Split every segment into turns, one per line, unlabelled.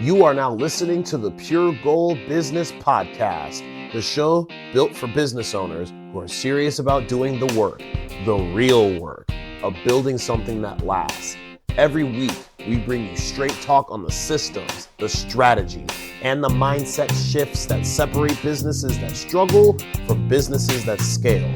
You are now listening to the Pure Gold Business Podcast, the show built for business owners who are serious about doing the work, the real work, of building something that lasts. Every week, we bring you straight talk on the systems, the strategy, and the mindset shifts that separate businesses that struggle from businesses that scale.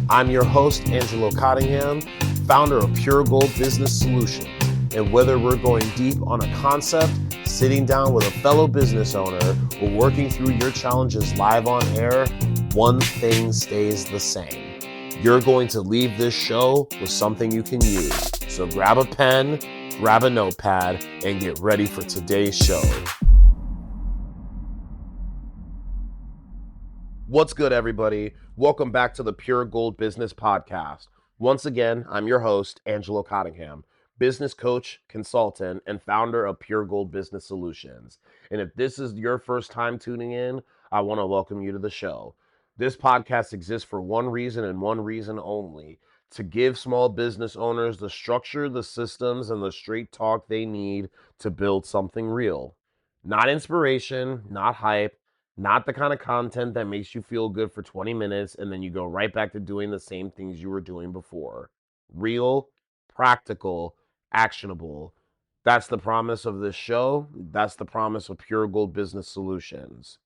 I'm your host, Angelo Cottingham, founder of Pure Gold Business Solutions. And whether we're going deep on a concept, sitting down with a fellow business owner, or working through your challenges live on air, one thing stays the same. You're going to leave this show with something you can use. So grab a pen, grab a notepad, and get ready for today's show. What's good, everybody? Welcome back to the Pure Gold Business Podcast. Once again, I'm your host, Angelo Cottingham, business coach, consultant, and founder of Pure Gold Business Solutions. And if this is your first time tuning in, I want to welcome you to the show. This podcast exists for one reason and one reason only: to give small business owners the structure, the systems, and the straight talk they need to build something real. Not inspiration, not hype, not the kind of content that makes you feel good for 20 minutes and then you go right back to doing the same things you were doing before. Real, practical, actionable. That's the promise of this show. That's the promise of Pure Gold Business Solutions.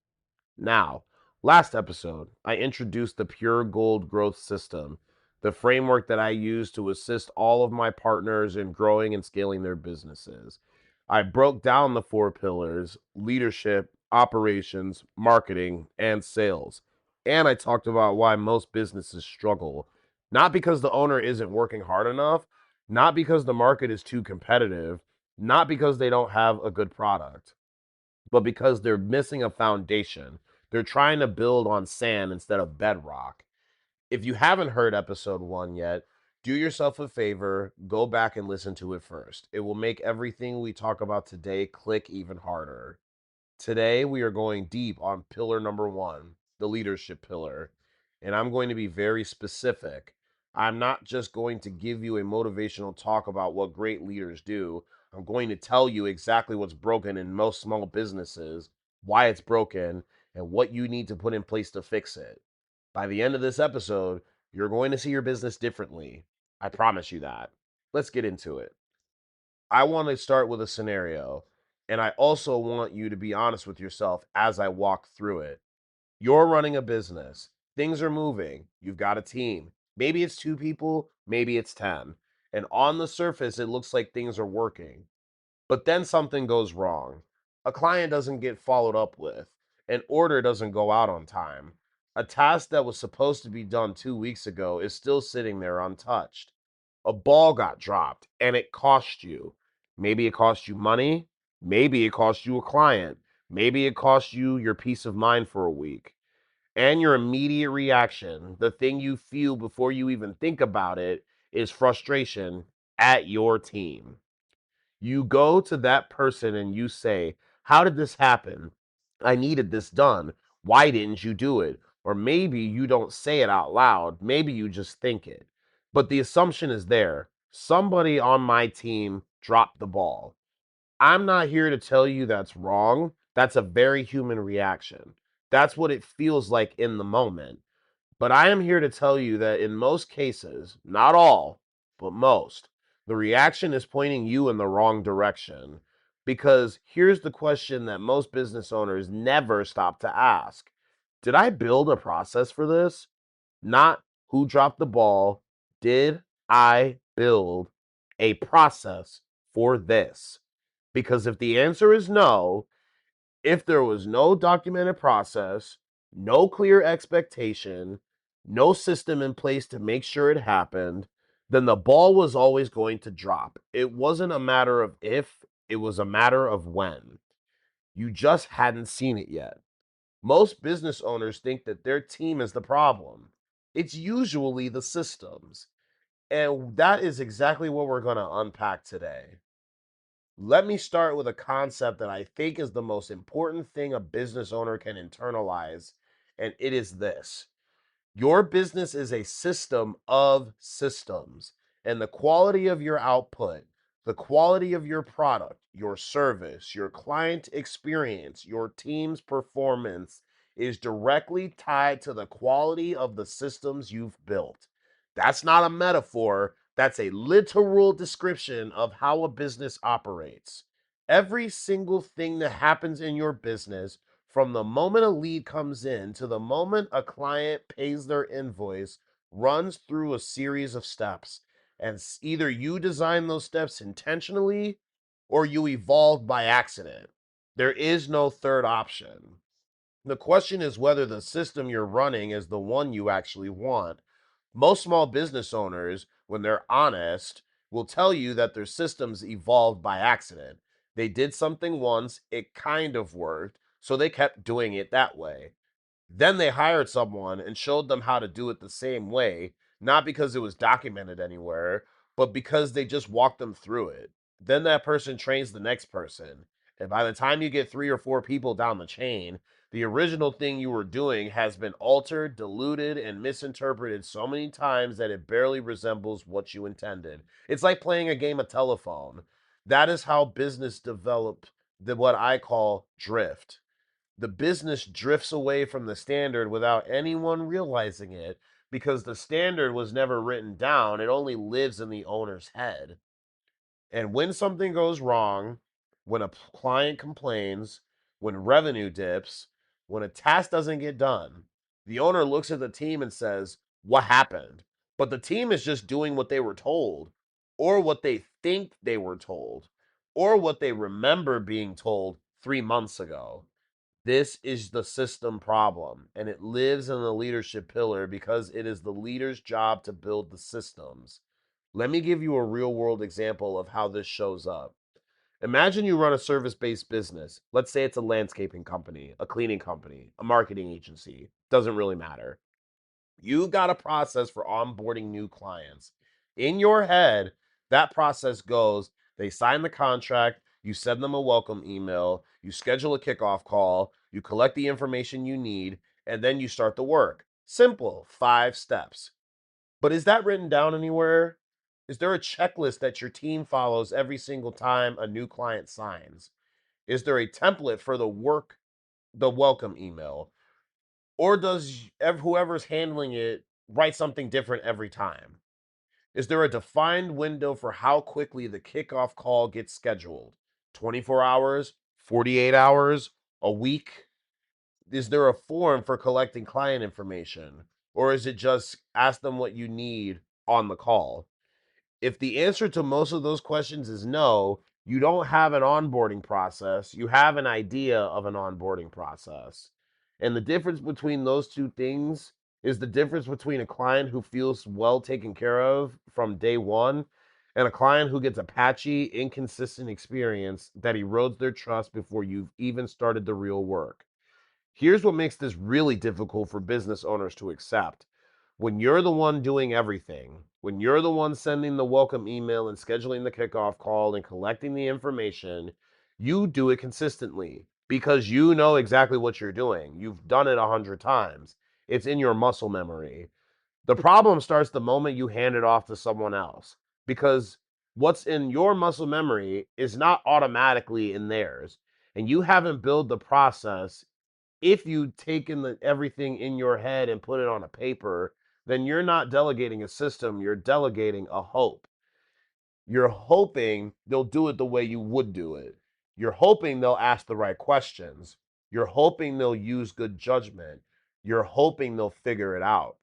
Now, last episode, I introduced the Pure Gold Growth System, the framework that I use to assist all of my partners in growing and scaling their businesses. I broke down the 4 pillars: leadership, operations, marketing, and sales. And I talked about why most businesses struggle. Not because the owner isn't working hard enough, not because the market is too competitive, not because they don't have a good product, but because they're missing a foundation. They're trying to build on sand instead of bedrock. If you haven't heard episode 1 yet, do yourself a favor, go back and listen to it first. It will make everything we talk about today click even harder. Today, we are going deep on pillar number 1, the leadership pillar. And I'm going to be very specific. I'm not just going to give you a motivational talk about what great leaders do. I'm going to tell you exactly what's broken in most small businesses, why it's broken, and what you need to put in place to fix it. By the end of this episode, you're going to see your business differently. I promise you that. Let's get into it. I want to start with a scenario, and I also want you to be honest with yourself as I walk through it. You're running a business. Things are moving. You've got a team. Maybe it's 2 people, maybe it's 10. And on the surface, it looks like things are working. But then something goes wrong. A client doesn't get followed up with. An order doesn't go out on time. A task that was supposed to be done 2 weeks ago is still sitting there untouched. A ball got dropped and it cost you. Maybe it cost you money. Maybe it cost you a client. Maybe it cost you your peace of mind for a week. And your immediate reaction, the thing you feel before you even think about it, is frustration at your team. You go to that person and you say, "How did this happen? I needed this done. Why didn't you do it?" Or maybe you don't say it out loud. Maybe you just think it. But the assumption is there: somebody on my team dropped the ball. I'm not here to tell you that's wrong. That's a very human reaction. That's what it feels like in the moment. But I am here to tell you that in most cases, not all, but most, the reaction is pointing you in the wrong direction. Because here's the question that most business owners never stop to ask: did I build a process for this? Not who dropped the ball. Did I build a process for this? Because if the answer is no, if there was no documented process, no clear expectation, no system in place to make sure it happened, then the ball was always going to drop. It wasn't a matter of if, it was a matter of when. You just hadn't seen it yet. Most business owners think that their team is the problem. It's usually the systems. And that is exactly what we're going to unpack today. Let me start with a concept that I think is the most important thing a business owner can internalize, and it is this: your business is a system of systems, and the quality of your output, The quality of your product, your service, your client experience, your team's performance is directly tied to the quality of the systems you've built. That's not a metaphor, that's a literal description of how a business operates. Every single thing that happens in your business, from the moment a lead comes in to the moment a client pays their invoice, runs through a series of steps. And either you design those steps intentionally or you evolve by accident. There is no third option. The question is whether the system you're running is the one you actually want. Most small business owners, when they're honest, will tell you that their systems evolved by accident. They did something once, it kind of worked, so they kept doing it that way. Then they hired someone and showed them how to do it the same way, not because it was documented anywhere, but because they just walked them through it. Then that person trains the next person. And by the time you get 3 or 4 people down the chain, the original thing you were doing has been altered, diluted, and misinterpreted so many times that it barely resembles what you intended. It's like playing a game of telephone. That is how business developed what I call drift. The business drifts away from the standard without anyone realizing it because the standard was never written down. It only lives in the owner's head. And when something goes wrong, when a client complains, when revenue dips, when a task doesn't get done, the owner looks at the team and says, "What happened?" But the team is just doing what they were told, or what they think they were told, or what they remember being told 3 months ago. This is the system problem, and it lives in the leadership pillar because it is the leader's job to build the systems. Let me give you a real world example of how this shows up. Imagine you run a service based business. Let's say it's a landscaping company, a cleaning company, a marketing agency. Doesn't really matter. You got a process for onboarding new clients. In your head, that process goes they sign the contract, you send them a welcome email, you schedule a kickoff call, you collect the information you need, and then you start the work. Simple, 5 steps. But is that written down anywhere? Is there a checklist that your team follows every single time a new client signs? Is there a template for the welcome email? Or does whoever's handling it write something different every time? Is there a defined window for how quickly the kickoff call gets scheduled? 24 hours, 48 hours, a week? Is there a form for collecting client information? Or is it just ask them what you need on the call? If the answer to most of those questions is no, you don't have an onboarding process. You have an idea of an onboarding process. And the difference between those two things is the difference between a client who feels well taken care of from day one and a client who gets a patchy, inconsistent experience that erodes their trust before you've even started the real work. Here's what makes this really difficult for business owners to accept. When you're the one doing everything, when you're the one sending the welcome email and scheduling the kickoff call and collecting the information, you do it consistently because you know exactly what you're doing. You've done it 100 times. It's in your muscle memory. The problem starts the moment you hand it off to someone else because what's in your muscle memory is not automatically in theirs. And you haven't built the process. If you taken everything in your head and put it on a paper, then you're not delegating a system, you're delegating a hope. You're hoping they'll do it the way you would do it. You're hoping they'll ask the right questions. You're hoping they'll use good judgment. You're hoping they'll figure it out.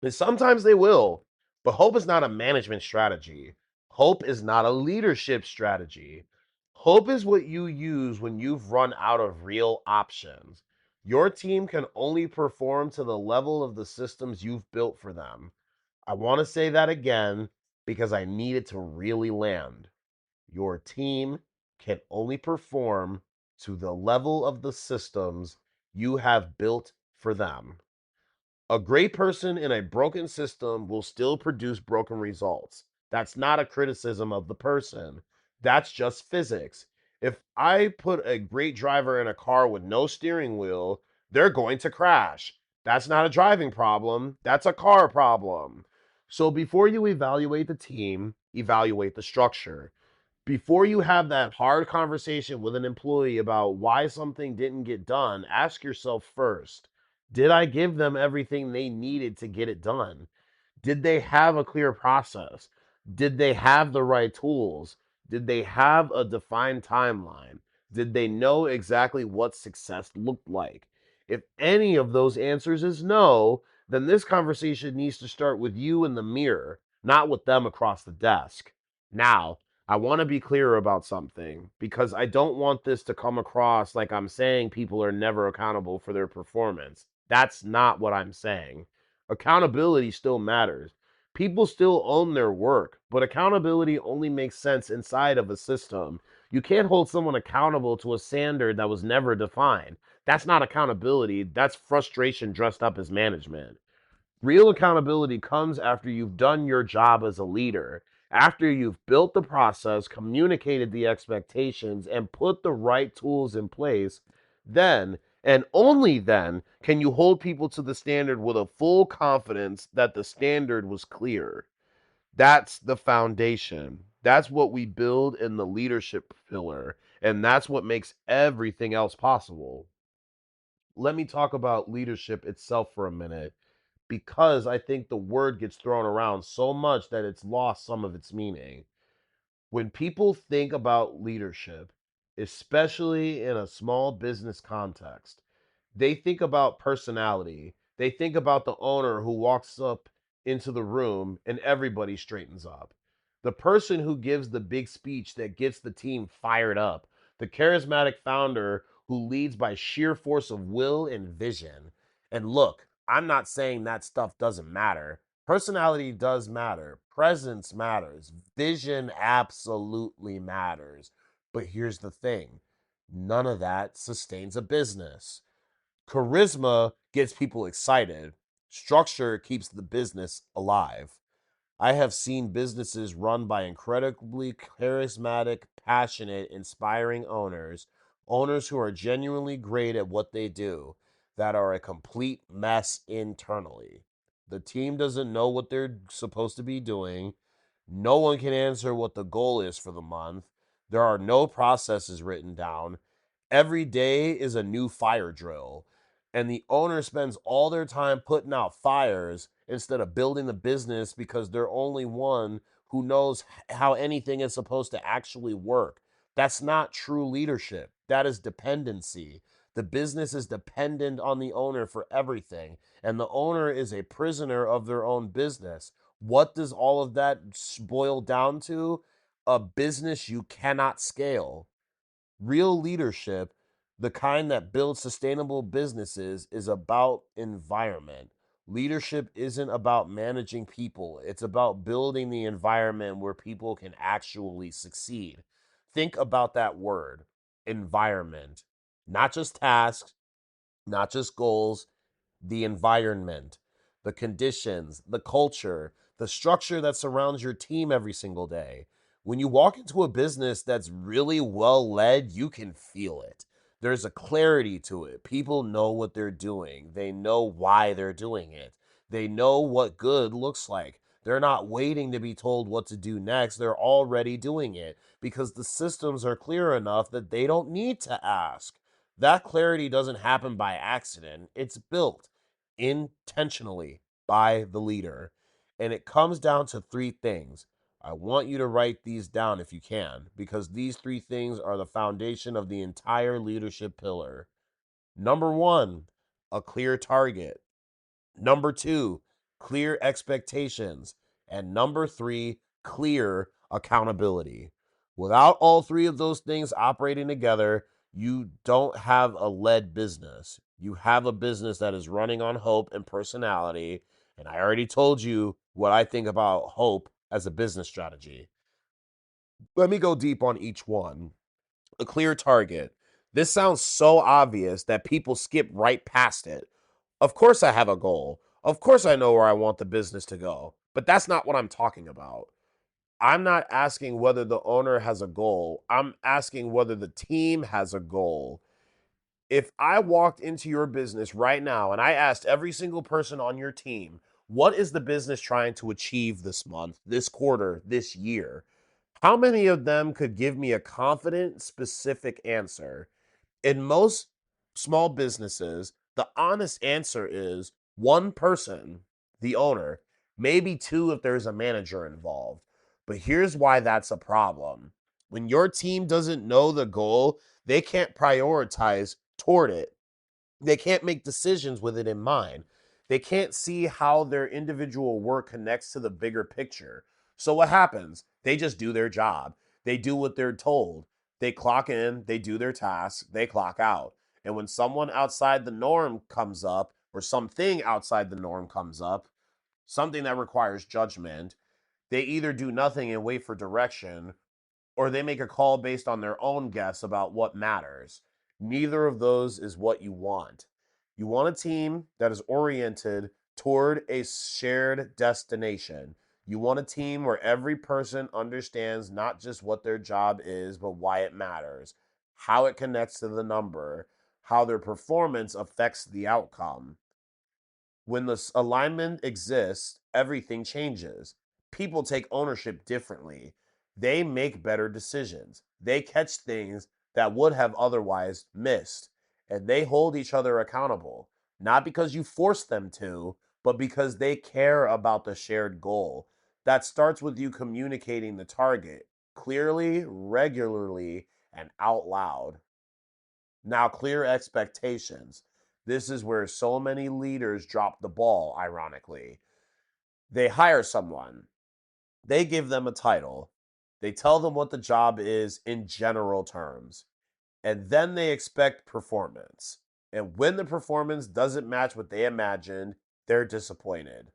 And sometimes they will, but hope is not a management strategy. Hope is not a leadership strategy. Hope is what you use when you've run out of real options. Your team can only perform to the level of the systems you've built for them. I want to say that again because I need it to really land. Your team can only perform to the level of the systems you have built for them. A great person in a broken system will still produce broken results. That's not a criticism of the person. That's just physics. If I put a great driver in a car with no steering wheel, they're going to crash. That's not a driving problem. That's a car problem. So before you evaluate the team, evaluate the structure. Before you have that hard conversation with an employee about why something didn't get done, ask yourself first, did I give them everything they needed to get it done? Did they have a clear process? Did they have the right tools? Did they have a defined timeline? Did they know exactly what success looked like? If any of those answers is no, then this conversation needs to start with you in the mirror, not with them across the desk. Now, I want to be clear about something because I don't want this to come across like I'm saying people are never accountable for their performance. That's not what I'm saying. Accountability still matters. People still own their work, but accountability only makes sense inside of a system. You can't hold someone accountable to a standard that was never defined. That's not accountability, that's frustration dressed up as management. Real accountability comes after you've done your job as a leader, after you've built the process, communicated the expectations, and put the right tools in place. Then, and only then, can you hold people to the standard with a full confidence that the standard was clear. That's the foundation. That's what we build in the leadership pillar, and that's what makes everything else possible. Let me talk about leadership itself for a minute because I think the word gets thrown around so much that it's lost some of its meaning. When people think about leadership, especially in a small business context, they think about personality. They think about the owner who walks up into the room and everybody straightens up. The person who gives the big speech that gets the team fired up. The charismatic founder who leads by sheer force of will and vision. And look, I'm not saying that stuff doesn't matter. Personality does matter. Presence matters. Vision absolutely matters. But here's the thing, none of that sustains a business. Charisma gets people excited, structure keeps the business alive. I have seen businesses run by incredibly charismatic, passionate, inspiring owners, owners who are genuinely great at what they do, that are a complete mess internally. The team doesn't know what they're supposed to be doing. No one can answer what the goal is for the month. There are no processes written down. Every day is a new fire drill. And the owner spends all their time putting out fires instead of building the business because they're only one who knows how anything is supposed to actually work. That's not true leadership. That is dependency. The business is dependent on the owner for everything, and the owner is a prisoner of their own business. What does all of that boil down to? A business you cannot scale. Real leadership, the kind that builds sustainable businesses, is about environment. Leadership isn't about managing people, it's about building the environment where people can actually succeed. Think about that word, environment. Not just tasks, not just goals, the environment, the conditions, the culture, the structure that surrounds your team every single day. When you walk into a business that's really well led, you can feel it. There's a clarity to it. People know what they're doing, they know why they're doing it, they know what good looks like. They're not waiting to be told what to do next. They're already doing it because the systems are clear enough that they don't need to ask. That clarity doesn't happen by accident. It's built intentionally by the leader. And it comes down to three things. I want you to write these down if you can, because these three things are the foundation of the entire leadership pillar. Number one, a clear target. Number two, clear expectations. And number three, clear accountability. Without all three of those things operating together, you don't have a led business. You have a business that is running on hope and personality. And I already told you what I think about hope as a business strategy. Let me go deep on each one. A clear target. This sounds so obvious that people skip right past it. Of course, I have a goal. Of course, I know where I want the business to go. But that's not what I'm talking about. I'm not asking whether the owner has a goal. I'm asking whether the team has a goal. If I walked into your business right now and I asked every single person on your team, what is the business trying to achieve this month, this quarter, this year? How many of them could give me a confident, specific answer? In most small businesses, the honest answer is one person, the owner, maybe two if there's a manager involved. But here's why that's a problem. When your team doesn't know the goal, they can't prioritize toward it. They can't make decisions with it in mind. They can't see how their individual work connects to the bigger picture. So what happens? They just do their job. They do what they're told. They clock in, they do their tasks, they clock out. And when someone outside the norm comes up, or something outside the norm comes up, something that requires judgment, they either do nothing and wait for direction, or they make a call based on their own guess about what matters. Neither of those is what you want. You want a team that is oriented toward a shared destination. You want a team where every person understands not just what their job is, but why it matters, how it connects to the number, how their performance affects the outcome. When this alignment exists, everything changes. People take ownership differently. They make better decisions. They catch things that would have otherwise missed. And they hold each other accountable, not because you force them to, but because they care about the shared goal. That starts with you communicating the target clearly, regularly, and out loud. Now, clear expectations. This is where so many leaders drop the ball, ironically. They hire someone, they give them a title, they tell them what the job is in general terms, and then they expect performance. And when the performance doesn't match what they imagined, they're disappointed.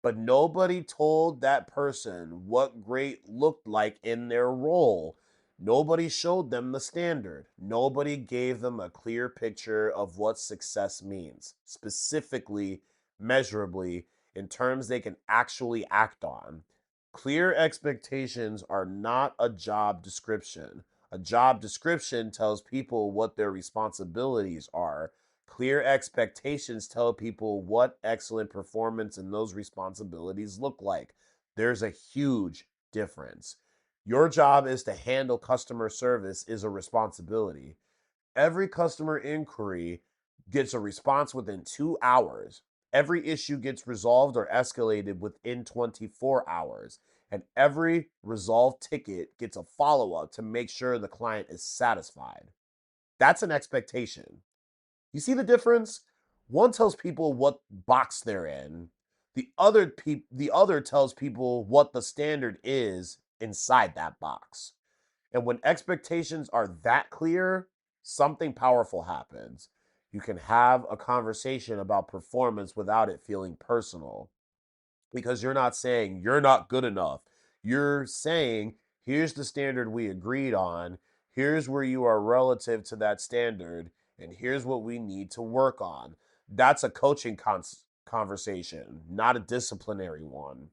But nobody told that person what great looked like in their role. Nobody showed them the standard. Nobody gave them a clear picture of what success means, specifically, measurably, in terms they can actually act on. Clear expectations are not a job description. A job description tells people what their responsibilities are. Clear expectations tell people what excellent performance and those responsibilities look like. There's a huge difference. Your job is to handle customer service is a responsibility. Every customer inquiry gets a response within 2 hours. Every issue gets resolved or escalated within 24 hours. And every resolved ticket gets a follow up to make sure the client is satisfied. That's an expectation. You see the difference? One tells people what box they're in. The other tells people what the standard is inside that box. And when expectations are that clear, something powerful happens. You can have a conversation about performance without it feeling personal because you're not saying you're not good enough. You're saying, here's the standard we agreed on, here's where you are relative to that standard, and here's what we need to work on. That's a coaching conversation, not a disciplinary one.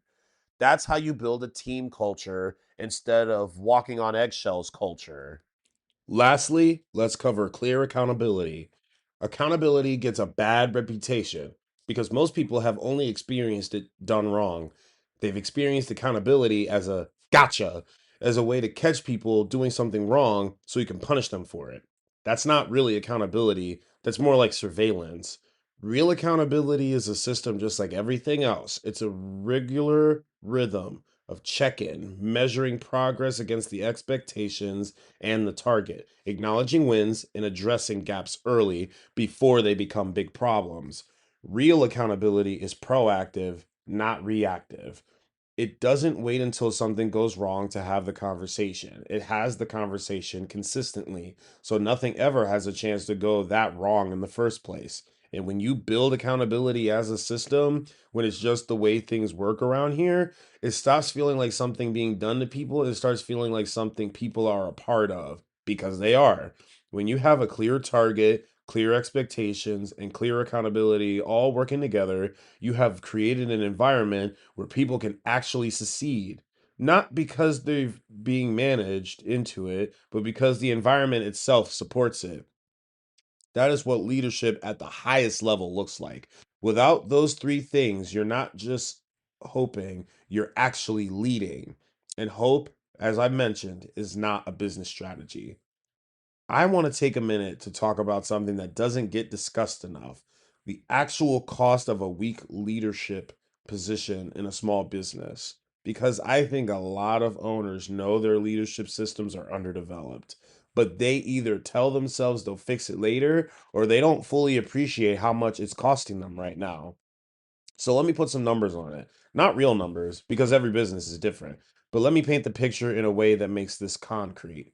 That's how you build a team culture instead of walking on eggshells culture. Lastly, let's cover clear accountability. Accountability gets a bad reputation because most people have only experienced it done wrong. They've experienced accountability as a gotcha, as a way to catch people doing something wrong so you can punish them for it. That's not really accountability, that's more like surveillance. Real accountability is a system just like everything else. It's a regular rhythm of check in, measuring progress against the expectations and the target, acknowledging wins and addressing gaps early before they become big problems. Real accountability is proactive, not reactive. It doesn't wait until something goes wrong to have the conversation. It has the conversation consistently, so nothing ever has a chance to go that wrong in the first place. And when you build accountability as a system, when it's just the way things work around here, it stops feeling like something being done to people. It starts feeling like something people are a part of because they are. When you have a clear target, clear expectations, and clear accountability all working together, you have created an environment where people can actually succeed. Not because they're being managed into it, but because the environment itself supports it. That is what leadership at the highest level looks like. Without those three things, you're not just hoping, you're actually leading. And hope as I mentioned, is not a business strategy. I want to take a minute to talk about something that doesn't get discussed enough: the actual cost of a weak leadership position in a small business. Because I think a lot of owners know their leadership systems are underdeveloped, but they either tell themselves they'll fix it later or they don't fully appreciate how much it's costing them right now. So let me put some numbers on it. Not real numbers, because every business is different, but let me paint the picture in a way that makes this concrete.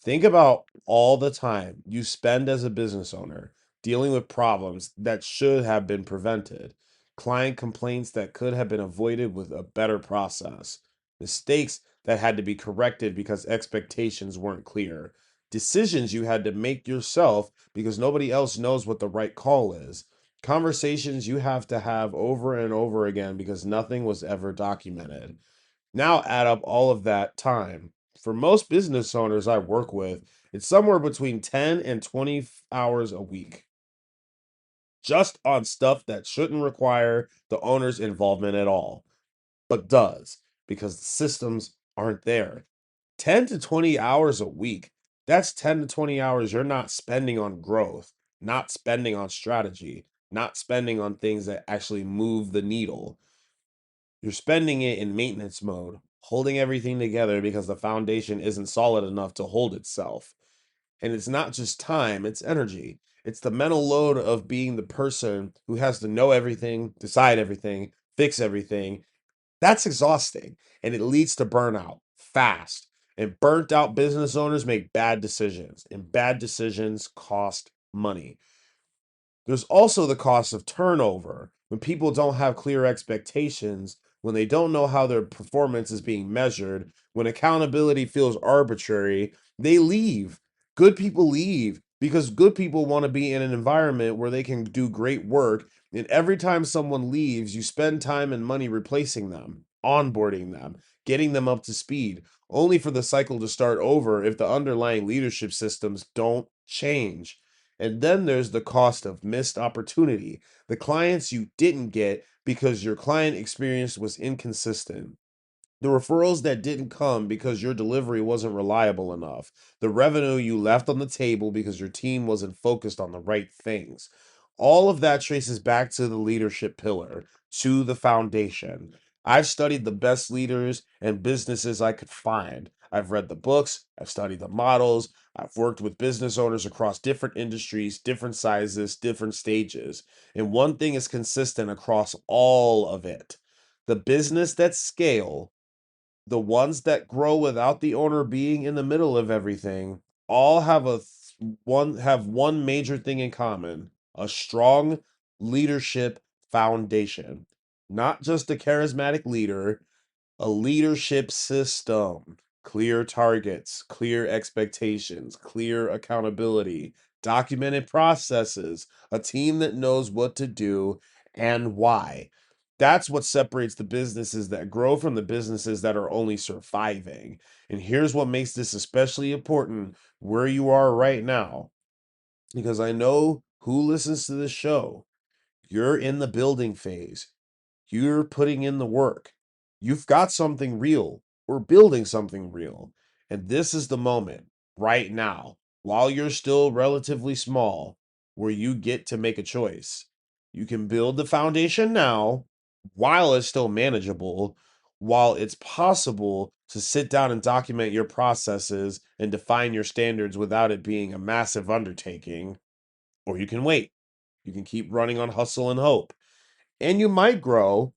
Think about all the time you spend as a business owner dealing with problems that should have been prevented, client complaints that could have been avoided with a better process, mistakes that had to be corrected because expectations weren't clear, decisions you had to make yourself because nobody else knows what the right call is, conversations you have to have over and over again because nothing was ever documented. Now add up all of that time. For most business owners I work with, it's somewhere between 10 and 20 hours a week just on stuff that shouldn't require the owner's involvement at all, but does because the systems aren't there. 10 to 20 hours a week. That's 10 to 20 hours you're not spending on growth, not spending on strategy, not spending on things that actually move the needle. You're spending it in maintenance mode, holding everything together because the foundation isn't solid enough to hold itself. And it's not just time, it's energy. It's the mental load of being the person who has to know everything, decide everything, fix everything. That's exhausting and it leads to burnout fast. And burnt out business owners make bad decisions, and bad decisions cost money. There's also the cost of turnover. When people don't have clear expectations, when they don't know how their performance is being measured, when accountability feels arbitrary, they leave. Good people leave because good people want to be in an environment where they can do great work. And every time someone leaves, you spend time and money replacing them, onboarding them, getting them up to speed, only for the cycle to start over if the underlying leadership systems don't change. And then there's the cost of missed opportunity, the clients you didn't get because your client experience was inconsistent, the referrals that didn't come because your delivery wasn't reliable enough, the revenue you left on the table because your team wasn't focused on the right things. All of that traces back to the leadership pillar, to the foundation. I've studied the best leaders and businesses I could find. I've read the books, I've studied the models, I've worked with business owners across different industries, different sizes, different stages. And one thing is consistent across all of it: the business that scale, the ones that grow without the owner being in the middle of everything, all have one major thing in common: a strong leadership foundation. Not just a charismatic leader, a leadership system, clear targets, clear expectations, clear accountability, documented processes, a team that knows what to do and why. That's what separates the businesses that grow from the businesses that are only surviving. And here's what makes this especially important where you are right now, because I know who listens to this show. You're in the building phase. You're putting in the work. You've got something real. We're building something real. And this is the moment right now, while you're still relatively small, where you get to make a choice. You can build the foundation now while it's still manageable, while it's possible to sit down and document your processes and define your standards without it being a massive undertaking. Or you can wait. You can keep running on hustle and hope. And you might grow,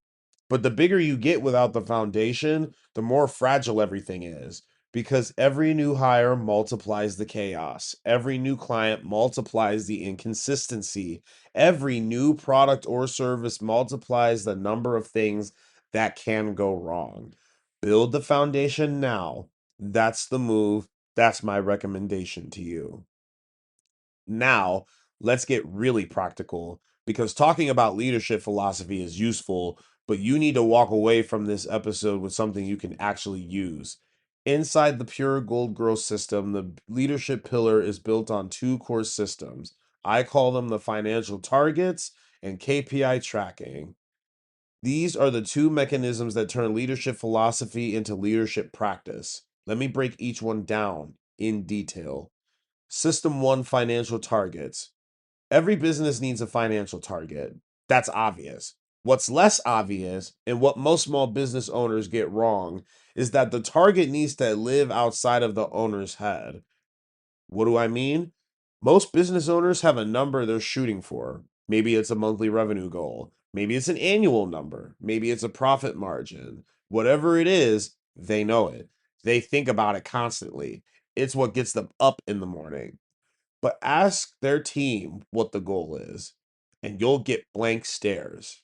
but the bigger you get without the foundation, the more fragile everything is. Because every new hire multiplies the chaos. Every new client multiplies the inconsistency. Every new product or service multiplies the number of things that can go wrong. Build the foundation now. That's the move. That's my recommendation to you. Now, let's get really practical, because talking about leadership philosophy is useful, but you need to walk away from this episode with something you can actually use. Inside the Pure Gold Growth System, the leadership pillar is built on two core systems. I call them the financial targets and KPI tracking. These are the two mechanisms that turn leadership philosophy into leadership practice. Let me break each one down in detail. System one, financial targets. Every business needs a financial target. That's obvious. What's less obvious, and what most small business owners get wrong, is that the target needs to live outside of the owner's head. What do I mean? Most business owners have a number they're shooting for. Maybe it's a monthly revenue goal. Maybe it's an annual number. Maybe it's a profit margin. Whatever it is, they know it. They think about it constantly. It's what gets them up in the morning. But ask their team what the goal is, and you'll get blank stares.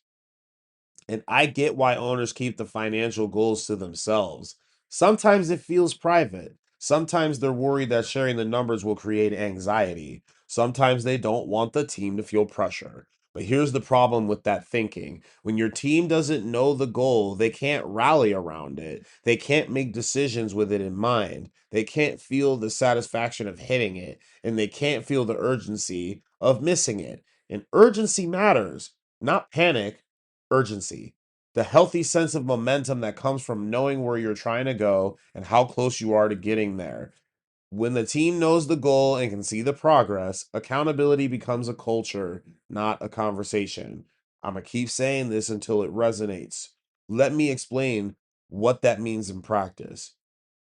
And I get why owners keep the financial goals to themselves. Sometimes it feels private. Sometimes they're worried that sharing the numbers will create anxiety. Sometimes they don't want the team to feel pressure. But here's the problem with that thinking. When your team doesn't know the goal, they can't rally around it. They can't make decisions with it in mind. They can't feel the satisfaction of hitting it, and they can't feel the urgency of missing it. And urgency matters, not panic, urgency, the healthy sense of momentum that comes from knowing where you're trying to go and how close you are to getting there. When the team knows the goal and can see the progress, accountability becomes a culture, not a conversation. I'm going to keep saying this until it resonates. Let me explain what that means in practice.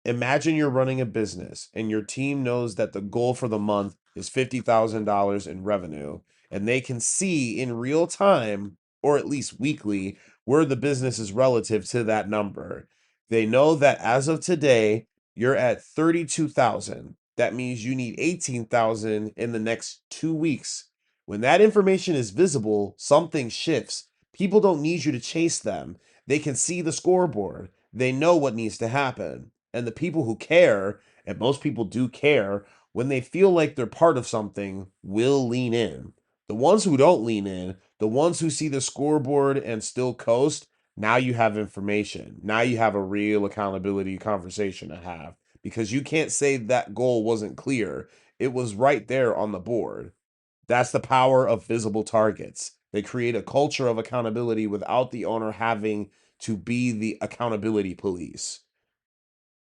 Imagine you're running a business and your team knows that the goal for the month is $50,000 in revenue, and they can see in real time, or at least weekly, where the business is relative to that number. They know that as of today, you're at 32,000. That means you need 18,000 in the next 2 weeks. When that information is visible, something shifts. People don't need you to chase them. They can see the scoreboard. They know what needs to happen. And the people who care, and most people do care, when they feel like they're part of something, will lean in. The ones who don't lean in, the ones who see the scoreboard and still coast, now you have information. Now you have a real accountability conversation to have, because you can't say that goal wasn't clear. It was right there on the board. That's the power of visible targets. They create a culture of accountability without the owner having to be the accountability police.